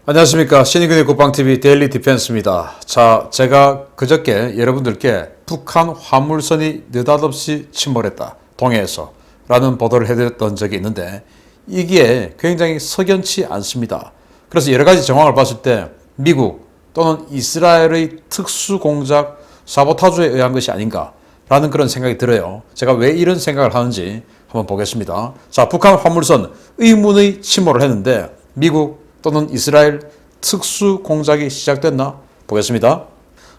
안녕하십니까. 신인근의 국방TV 데일리 디펜스입니다. 자, 제가 그저께 여러분들께 북한 화물선이 느닷없이 침몰했다. 동해에서. 라는 보도를 해드렸던 적이 있는데 이게 굉장히 석연치 않습니다. 그래서 여러 가지 정황을 봤을 때 미국 또는 이스라엘의 특수공작 사보타주에 의한 것이 아닌가라는 그런 생각이 들어요. 제가 왜 이런 생각을 하는지 한번 보겠습니다. 자, 북한 화물선 의문의 침몰을 했는데 미국 또는 이스라엘 특수공작이 시작됐나? 보겠습니다.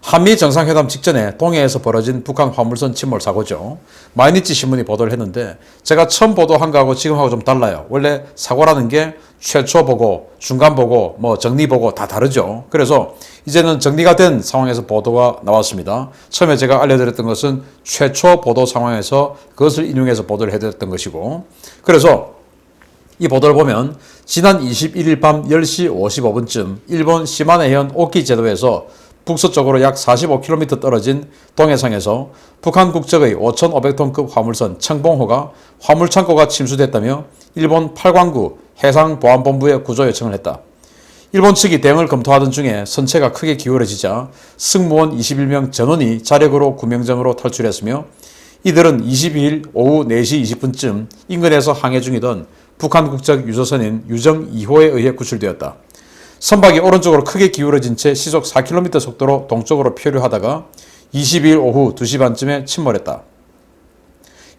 한미 정상회담 직전에 동해에서 벌어진 북한 화물선 침몰 사고죠. 마이니치 신문이 보도를 했는데 제가 처음 보도한 거하고 지금하고 좀 달라요. 원래 사고라는 게 최초 보고, 중간 보고, 정리 보고 다 다르죠. 그래서 이제는 정리가 된 상황에서 보도가 나왔습니다. 처음에 제가 알려드렸던 것은 최초 보도 상황에서 그것을 인용해서 보도를 해드렸던 것이고, 그래서 이 보도를 보면 지난 21일 밤 10시 55분쯤 일본 시마네현 오키 제도에서 북서쪽으로 약 45km 떨어진 동해상에서 북한 국적의 5,500톤급 화물선 청봉호가 화물창고가 침수됐다며 일본 팔광구 해상보안본부에 구조 요청을 했다. 일본 측이 대응을 검토하던 중에 선체가 크게 기울어지자 승무원 21명 전원이 자력으로 구명정으로 탈출했으며 이들은 22일 오후 4시 20분쯤 인근에서 항해 중이던 북한 국적 유조선인 유정 2호에 의해 구출되었다. 선박이 오른쪽으로 크게 기울어진 채 시속 4km 속도로 동쪽으로 표류하다가 22일 오후 2시 반쯤에 침몰했다.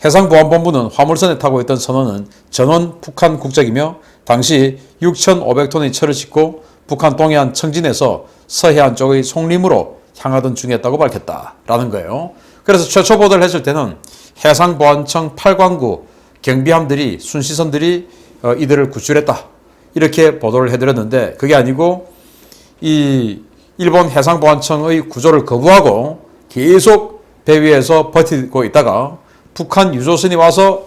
해상보안본부는 화물선에 타고 있던 선원은 전원 북한 국적이며 당시 6,500톤의 철을 싣고 북한 동해안 청진에서 서해안 쪽의 송림으로 향하던 중이었다고 밝혔다라는 거예요. 그래서 최초 보도를 했을 때는 해상보안청 8광구 경비함들이 순시선들이 이들을 구출했다 이렇게 보도를 해드렸는데 그게 아니고 이 일본 해상보안청의 구조를 거부하고 계속 배 위에서 버티고 있다가 북한 유조선이 와서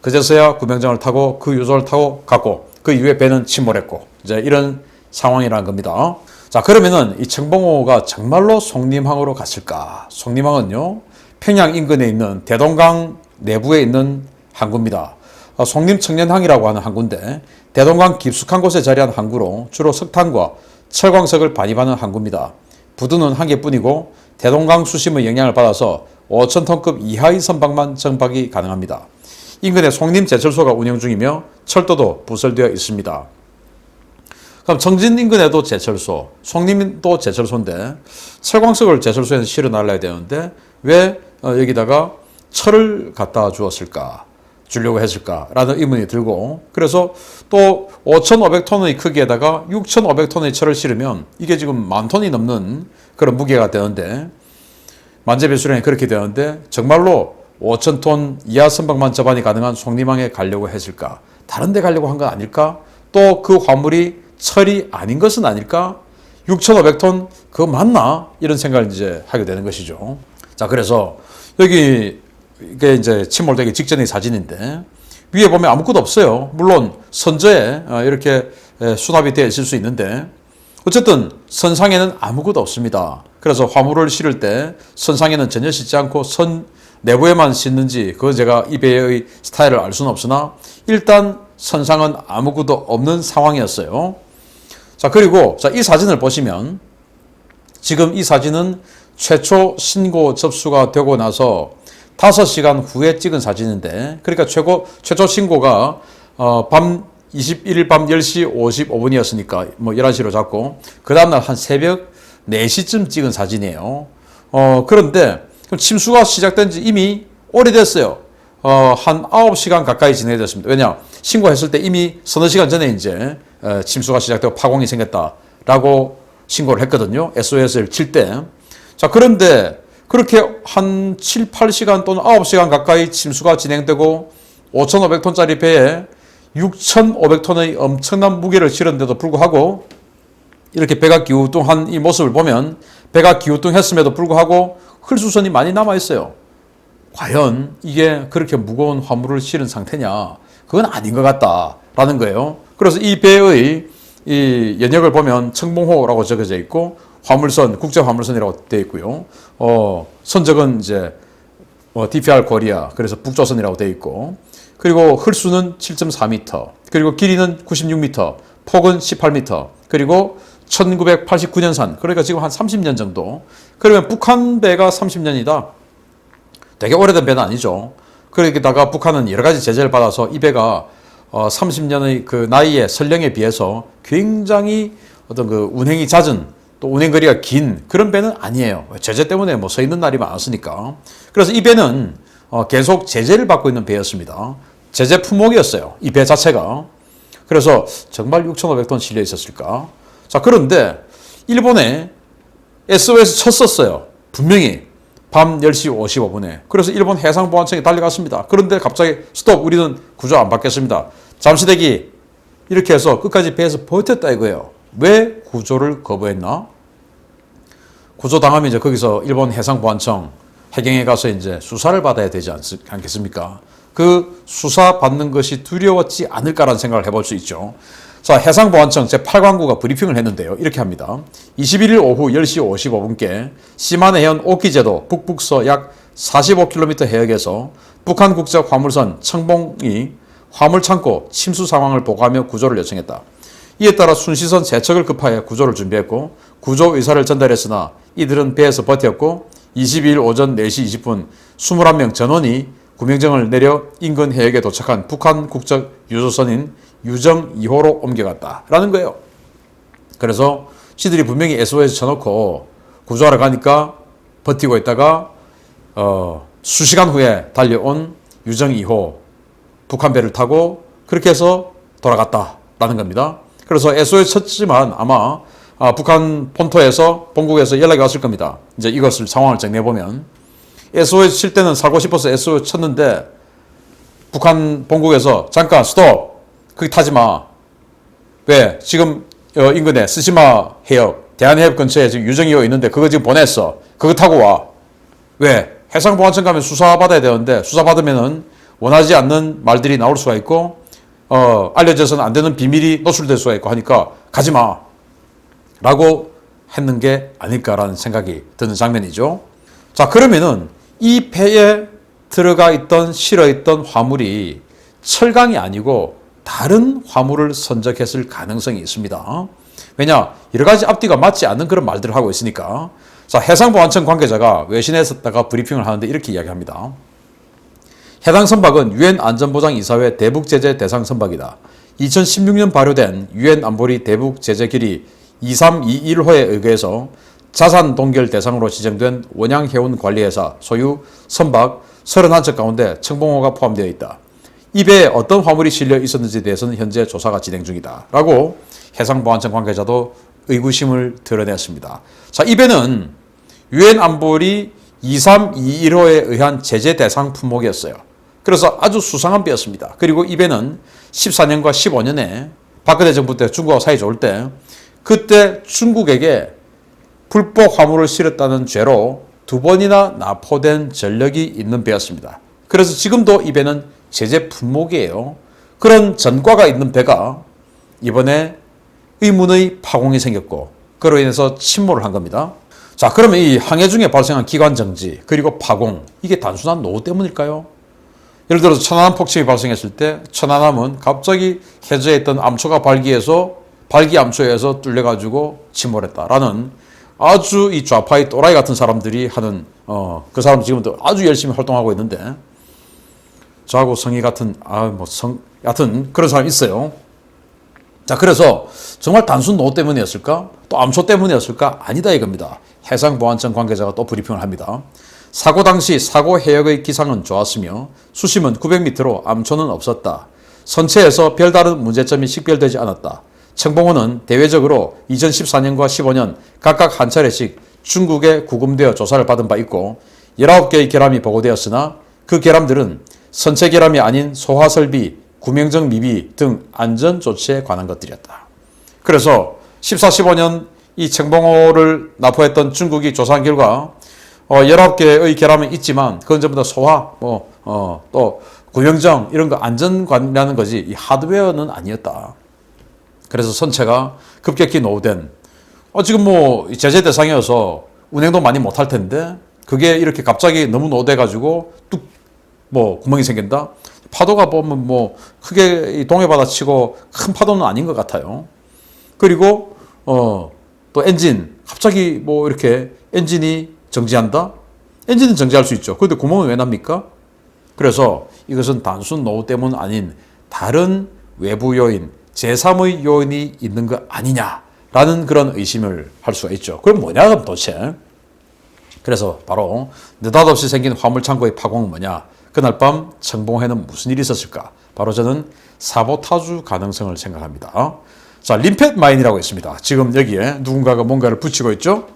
그제서야 구명정을 타고 그 유조를 타고 갔고 그 이후에 배는 침몰했고 이제 이런 상황이라는 겁니다. 자, 그러면은 이 청봉호가 정말로 송림항으로 갔을까? 송림항은요 평양 인근에 있는 대동강 내부에 있는 항구입니다. 송림청년항이라고 하는 항구인데 대동강 깊숙한 곳에 자리한 항구로 주로 석탄과 철광석을 반입하는 항구입니다. 부두는 한 개뿐이고 대동강 수심의 영향을 받아서 5,000톤급 이하의 선박만 정박이 가능합니다. 인근에 송림제철소가 운영 중이며 철도도 부설되어 있습니다. 그럼 청진 인근에도 제철소, 송림도 제철소인데 철광석을 제철소에서 실어 날라야 되는데 왜 여기다가 철을 갖다 주려고 했을까라는 의문이 들고 그래서 또 5,500톤의 크기에다가 6,500톤의 철을 실으면 이게 지금 10,000톤이 넘는 그런 무게가 되는데 만재배수량이 그렇게 되는데 정말로 5,000톤 이하 선박만 접안이 가능한 송림항에 가려고 했을까? 다른 데 가려고 한 건 아닐까? 또 그 화물이 철이 아닌 것은 아닐까? 6,500톤 그거 맞나? 이런 생각을 이제 하게 되는 것이죠. 자, 그래서 여기 이게 이제 침몰되기 직전의 사진인데 위에 보면 아무것도 없어요. 물론 선저에 이렇게 수납이 되어 있을 수 있는데 어쨌든 선상에는 아무것도 없습니다. 그래서 화물을 실을 때 선상에는 전혀 싣지 않고 선 내부에만 싣는지 그건 제가 이 배의 스타일을 알 수는 없으나 일단 선상은 아무것도 없는 상황이었어요. 자, 그리고 이 사진을 보시면 지금 이 사진은 최초 신고 접수가 되고 나서 5시간 후에 찍은 사진인데 그러니까 최초 신고가 밤 21일 밤 10시 55분이었으니까 11시로 잡고 그 다음날 한 새벽 4시쯤 찍은 사진이에요. 그런데 침수가 시작된 지 이미 오래됐어요. 한 9시간 가까이 지나졌습니다. 왜냐? 신고했을 때 이미 서너 시간 전에 이제 침수가 시작되고 파공이 생겼다라고 신고를 했거든요. SOS를 칠 때. 자, 그런데 그렇게 한 7, 8시간 또는 9시간 가까이 침수가 진행되고 5,500톤짜리 배에 6,500톤의 엄청난 무게를 실었는데도 불구하고 이렇게 배가 기우뚱한 이 모습을 보면 배가 기우뚱했음에도 불구하고 흘수선이 많이 남아있어요. 과연 이게 그렇게 무거운 화물을 실은 상태냐? 그건 아닌 것 같다라는 거예요. 그래서 이 배의 이 연역을 보면 청봉호라고 적어져 있고 화물선, 국제화물선이라고 되어 있고요. 선적은 이제 DPR 코리아, 그래서 북조선이라고 되어 있고, 그리고 흘수는 7.4m, 그리고 길이는 96m, 폭은 18m, 그리고 1989년산, 그러니까 지금 한 30년 정도. 그러면 북한 배가 30년이다. 되게 오래된 배는 아니죠. 그러기다가 북한은 여러 가지 제재를 받아서 이 배가 30년의 그 나이의 설령에 비해서 굉장히 어떤 그 운행이 잦은, 또 운행거리가 긴 그런 배는 아니에요. 제재 때문에 뭐 서 있는 날이 많았으니까. 그래서 이 배는 계속 제재를 받고 있는 배였습니다. 제재 품목이었어요. 이 배 자체가. 그래서 정말 6,500톤 실려 있었을까? 자, 그런데 일본에 SOS 쳤었어요. 분명히 밤 10시 55분에. 그래서 일본 해상보안청이 달려갔습니다. 그런데 갑자기 스톱, 우리는 구조 안 받겠습니다. 잠시 대기. 이렇게 해서 끝까지 배에서 버텼다 이거예요. 왜 구조를 거부했나? 구조당하면 이제 거기서 일본 해상보안청 해경에 가서 이제 수사를 받아야 되지 않겠습니까? 그 수사 받는 것이 두려웠지 않을까라는 생각을 해볼 수 있죠. 자, 해상보안청 제8관구가 브리핑을 했는데요. 이렇게 합니다. 21일 오후 10시 55분께 시마네 해안 오키제도 북북서 약 45km 해역에서 북한 국적 화물선 청봉이 화물창고 침수 상황을 보고하며 구조를 요청했다. 이에 따라 순시선 3척을 급하여 구조를 준비했고 구조 의사를 전달했으나 이들은 배에서 버텼고 22일 오전 4시 20분 21명 전원이 구명정을 내려 인근 해역에 도착한 북한 국적 유조선인 유정 2호로 옮겨갔다라는 거예요. 그래서 시들이 분명히 SOS 쳐놓고 구조하러 가니까 버티고 있다가 수시간 후에 달려온 유정 2호 북한 배를 타고 그렇게 해서 돌아갔다라는 겁니다. 그래서 SOS 쳤지만 아마 북한 본토에서 본국에서 연락이 왔을 겁니다. 이제 이것을 상황을 정리해보면 SOS 칠 때는 살고 싶어서 SOS 쳤는데 북한 본국에서 잠깐 스톱! 거기 타지 마. 왜? 지금 인근에 스시마 해역, 대한해협 근처에 지금 유정이호 있는데 그거 지금 보냈어. 그거 타고 와. 왜? 해상보안청 가면 수사받아야 되는데 수사받으면은 원하지 않는 말들이 나올 수가 있고 알려져서는 안 되는 비밀이 노출될 수가 있고 하니까 가지 마. 라고 했는 게 아닐까라는 생각이 드는 장면이죠. 자, 그러면은 이 배에 들어가 있던 실어 있던 화물이 철강이 아니고 다른 화물을 선적했을 가능성이 있습니다. 왜냐? 여러 가지 앞뒤가 맞지 않는 그런 말들을 하고 있으니까. 자, 해상보안청 관계자가 외신에 썼다가 브리핑을 하는데 이렇게 이야기합니다. 해당 선박은 유엔 안전보장이사회 대북제재 대상 선박이다. 2016년 발효된 유엔 안보리 대북제재결의 2321호에 의거해서 자산 동결 대상으로 지정된 원양해운관리회사 소유 선박 31척 가운데 청봉호가 포함되어 있다. 이 배에 어떤 화물이 실려 있었는지에 대해서는 현재 조사가 진행 중이다. 라고 해상보안청 관계자도 의구심을 드러냈습니다. 자, 이 배는 유엔 안보리 2321호에 의한 제재 대상 품목이었어요. 그래서 아주 수상한 배였습니다. 그리고 이 배는 14년과 15년에 박근혜 정부 때 중국과 사이 좋을 때 그때 중국에게 불법 화물을 실었다는 죄로 2번이나 납포된 전력이 있는 배였습니다. 그래서 지금도 이 배는 제재 품목이에요. 그런 전과가 있는 배가 이번에 의문의 파공이 생겼고 그로 인해서 침몰을 한 겁니다. 자, 그러면 이 항해 중에 발생한 기관 정지 그리고 파공 이게 단순한 노후 때문일까요? 예를 들어서 천안함 폭침이 발생했을 때 천안함은 갑자기 해저에 있던 암초가 발기 암초에서 뚫려가지고 침몰했다라는 아주 이 좌파의 또라이 같은 사람들이 하는 그 사람 지금도 아주 열심히 활동하고 있는데 저하고 성의 같은 여하튼 그런 사람이 있어요. 자, 그래서 정말 단순 노후 때문이었을까? 또 암초 때문이었을까? 아니다 이겁니다. 해상보안청 관계자가 또 브리핑을 합니다. 사고 당시 사고 해역의 기상은 좋았으며 수심은 900m로 암초는 없었다. 선체에서 별다른 문제점이 식별되지 않았다. 청봉호는 대외적으로 2014년과 15년 각각 한 차례씩 중국에 구금되어 조사를 받은 바 있고 19개의 결함이 보고되었으나 그 결함들은 선체 결함이 아닌 소화설비, 구명정 미비 등 안전조치에 관한 것들이었다. 그래서 14, 15년 이 청봉호를 납포했던 중국이 조사한 결과 19개의 결함은 있지만 그건 전부 다 소화, 또 구명정 이런 거 안전관리하는 거지 이 하드웨어는 아니었다. 그래서 선체가 급격히 노후된 지금 제재 대상이어서 운행도 많이 못할 텐데 그게 이렇게 갑자기 너무 노후돼가지고 뚝 구멍이 생긴다. 파도가 보면 크게 동해바다 치고 큰 파도는 아닌 것 같아요. 그리고 또 엔진 갑자기 뭐 이렇게 엔진이 정지한다? 엔진은 정지할 수 있죠. 그런데 구멍은 왜 납니까? 그래서 이것은 단순 노후 때문 아닌 다른 외부 요인, 제3의 요인이 있는 거 아니냐라는 그런 의심을 할 수가 있죠. 그럼 뭐냐 그럼 도대체? 그래서 바로 느닷없이 생긴 화물창고의 파공은 뭐냐? 그날 밤 청봉회는 무슨 일이 있었을까? 바로 저는 사보타주 가능성을 생각합니다. 자, 림펫 마인이라고 있습니다. 지금 여기에 누군가가 뭔가를 붙이고 있죠?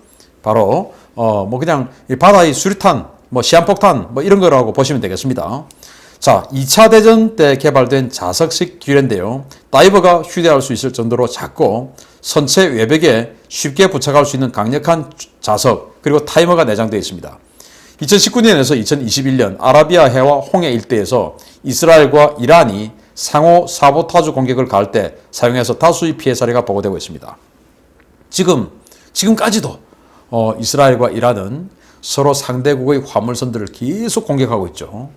바로 뭐 그냥 바다의 수류탄, 뭐 시한폭탄 뭐 이런 거라고 보시면 되겠습니다. 자, 2차 대전 때 개발된 자석식 균인데요. 다이버가 휴대할 수 있을 정도로 작고 선체 외벽에 쉽게 부착할 수 있는 강력한 자석 그리고 타이머가 내장되어 있습니다. 2019년에서 2021년 아라비아 해와 홍해 일대에서 이스라엘과 이란이 상호 사보타주 공격을 가할 때 사용해서 다수의 피해 사례가 보고되고 있습니다. 지금까지도 이스라엘과 이란은 서로 상대국의 화물선들을 계속 공격하고 있죠.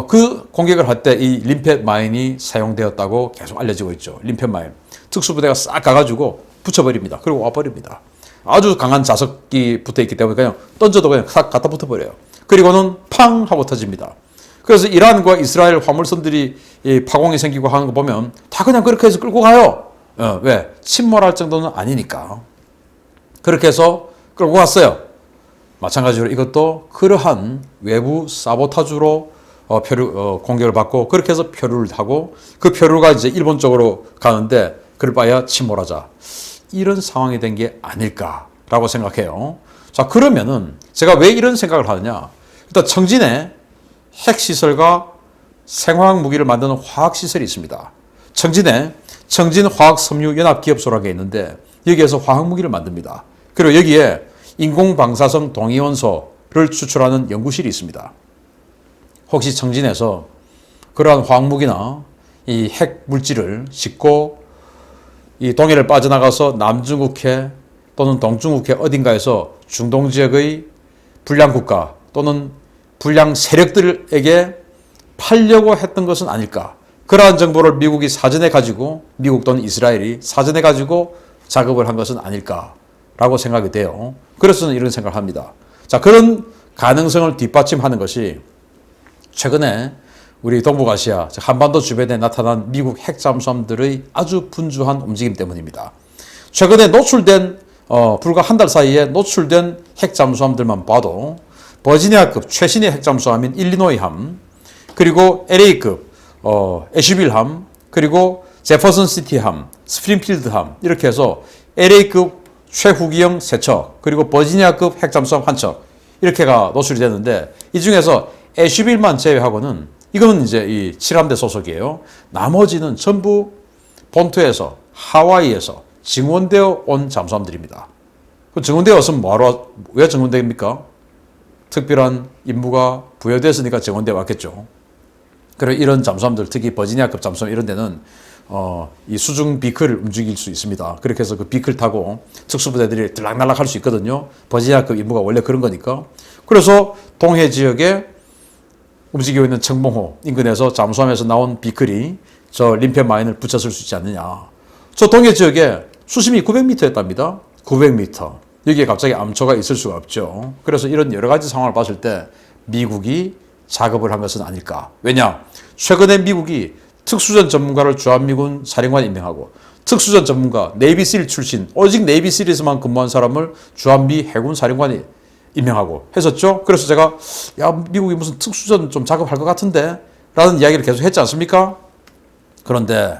그 공격을 할 때 이 림펫 마인이 사용되었다고 계속 알려지고 있죠. 림펫 마인. 특수부대가 싹 가가지고 붙여버립니다. 그리고 와버립니다. 아주 강한 자석이 붙어있기 때문에 그냥 던져도 그냥 싹 갖다 붙어버려요. 그리고는 팡 하고 터집니다. 그래서 이란과 이스라엘 화물선들이 파공이 생기고 하는 거 보면 다 그냥 그렇게 해서 끌고 가요. 왜? 침몰할 정도는 아니니까. 그렇게 해서 끌고 갔어요. 마찬가지로 이것도 그러한 외부 사보타주로 공격을 받고 그렇게 해서 표류를 하고 그 표류가 이제 일본 쪽으로 가는데 그럴 바에야 침몰하자. 이런 상황이 된 게 아닐까라고 생각해요. 자, 그러면은 제가 왜 이런 생각을 하느냐. 일단 청진에 핵시설과 생화학 무기를 만드는 화학시설이 있습니다. 청진에 청진화학섬유연합기업소라는 게 있는데 여기에서 화학무기를 만듭니다. 그리고 여기에 인공방사성 동위원소를 추출하는 연구실이 있습니다. 혹시 청진에서 그러한 화학무기나 이 핵물질을 싣고 이 동해를 빠져나가서 남중국해 또는 동중국해 어딘가에서 중동 지역의 불량 국가 또는 불량 세력들에게 팔려고 했던 것은 아닐까. 그러한 정보를 미국이 사전에 가지고 미국 또는 이스라엘이 사전에 가지고 작업을 한 것은 아닐까라고 생각이 돼요. 그래서 저는 이런 생각을 합니다. 자, 그런 가능성을 뒷받침하는 것이 최근에 우리 동북아시아, 한반도 주변에 나타난 미국 핵잠수함들의 아주 분주한 움직임 때문입니다. 최근에 노출된 불과 한 달 사이에 노출된 핵잠수함들만 봐도 버지니아급 최신의 핵잠수함인 일리노이함, 그리고 LA급 애쉬빌함, 그리고 제퍼슨시티함, 스프링필드함 이렇게 해서 LA급 최후기형 3척, 그리고 버지니아급 핵잠수함 1척 이렇게가 노출이 됐는데 이 중에서 애쉬빌만 제외하고는 이거는 이제 이 7함대 소속이에요. 나머지는 전부 본토에서 하와이에서 증원되어 온 잠수함들입니다. 그 증원되어 왔으면 뭐하러 왜 증원됩니까? 특별한 임무가 부여됐으니까 증원되어 왔겠죠. 그리고 이런 잠수함들 특히 버지니아급 잠수함 이런 데는 이 수중 비클을 움직일 수 있습니다. 그렇게 해서 그 비클 타고 특수부대들이 들락날락 할 수 있거든요. 버지니아급 임무가 원래 그런 거니까. 그래서 동해 지역에 움직이고 있는 청봉호 인근에서 잠수함에서 나온 비클이 저 림펫 마인을 붙였을 수 있지 않느냐. 저 동해 지역에 수심이 900m였답니다. 900m. 여기에 갑자기 암초가 있을 수가 없죠. 그래서 이런 여러 가지 상황을 봤을 때 미국이 작업을 한 것은 아닐까. 왜냐? 최근에 미국이 특수전 전문가를 주한미군 사령관 임명하고 특수전 전문가 네이비실 출신 오직 네이비실에서만 근무한 사람을 주한미 해군 사령관이 임명하고 했었죠. 그래서 제가 미국이 무슨 특수전 좀 작업할 것 같은데 라는 이야기를 계속 했지 않습니까? 그런데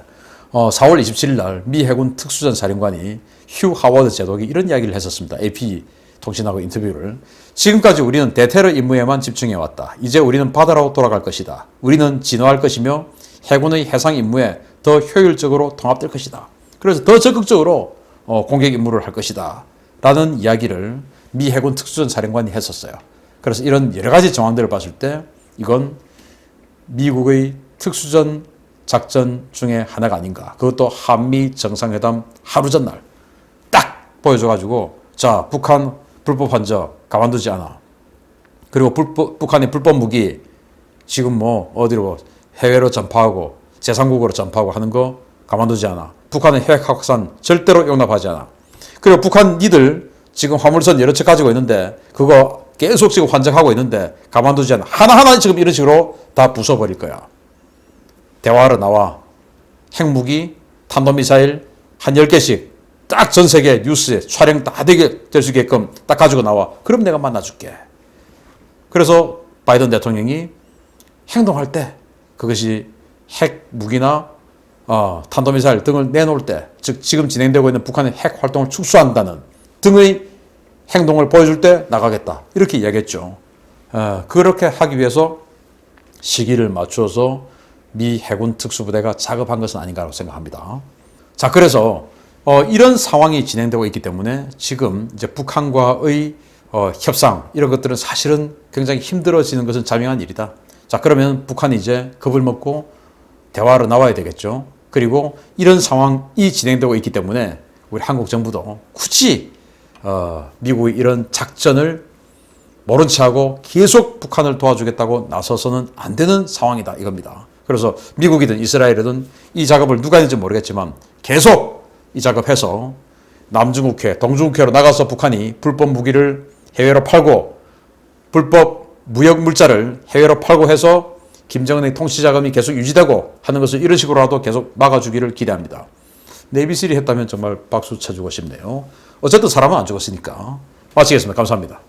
4월 27일 날 미 해군 특수전 사령관이 휴 하워드 제독이 이런 이야기를 했었습니다. AP 통신하고 인터뷰를. 지금까지 우리는 대테러 임무에만 집중해왔다. 이제 우리는 바다로 돌아갈 것이다. 우리는 진화할 것이며 해군의 해상 임무에 더 효율적으로 통합될 것이다. 그래서 더 적극적으로 공격 임무를 할 것이다. 라는 이야기를 미 해군 특수전 사령관이 했었어요. 그래서 이런 여러 가지 정황들을 봤을 때 이건 미국의 특수전 작전 중에 하나가 아닌가. 그것도 한미 정상회담 하루 전날 딱 보여줘가지고 자, 북한 불법 환적 가만두지 않아. 그리고 북한의 불법 무기 지금 뭐 어디로 해외로 전파하고 제3국으로 전파하고 하는 거 가만두지 않아. 북한의 핵 확산 절대로 용납하지 않아. 그리고 북한 니들 지금 화물선 여러 척 가지고 있는데 그거 계속 지금 환장하고 있는데 가만두지 않아. 하나하나 지금 이런 식으로 다 부숴버릴 거야. 대화하러 나와. 핵무기, 탄도미사일 한 10개씩 딱 전 세계 뉴스에 촬영 다 되게 될 수 있게끔 딱 가지고 나와. 그럼 내가 만나줄게. 그래서 바이든 대통령이 행동할 때 그것이 핵무기나 탄도미사일 등을 내놓을 때, 즉 지금 진행되고 있는 북한의 핵 활동을 축소한다는 등의 행동을 보여줄 때 나가겠다. 이렇게 이야기했죠. 그렇게 하기 위해서 시기를 맞춰서 미 해군 특수부대가 작업한 것은 아닌가라고 생각합니다. 자, 그래서 이런 상황이 진행되고 있기 때문에 지금 이제 북한과의 협상 이런 것들은 사실은 굉장히 힘들어지는 것은 자명한 일이다. 자, 그러면 북한이 이제 겁을 먹고 대화로 나와야 되겠죠. 그리고 이런 상황이 진행되고 있기 때문에 우리 한국 정부도 굳이 미국의 이런 작전을 모른 체하고 계속 북한을 도와주겠다고 나서서는 안 되는 상황이다 이겁니다. 그래서 미국이든 이스라엘이든 이 작업을 누가 했는지 모르겠지만 계속 이 작업해서 남중국해, 동중국해로 나가서 북한이 불법 무기를 해외로 팔고 불법 무역 물자를 해외로 팔고 해서 김정은의 통치 자금이 계속 유지되고 하는 것을 이런 식으로라도 계속 막아주기를 기대합니다. 네이비실이 했다면 정말 박수 쳐주고 싶네요. 어쨌든 사람은 안 죽었으니까. 마치겠습니다. 감사합니다.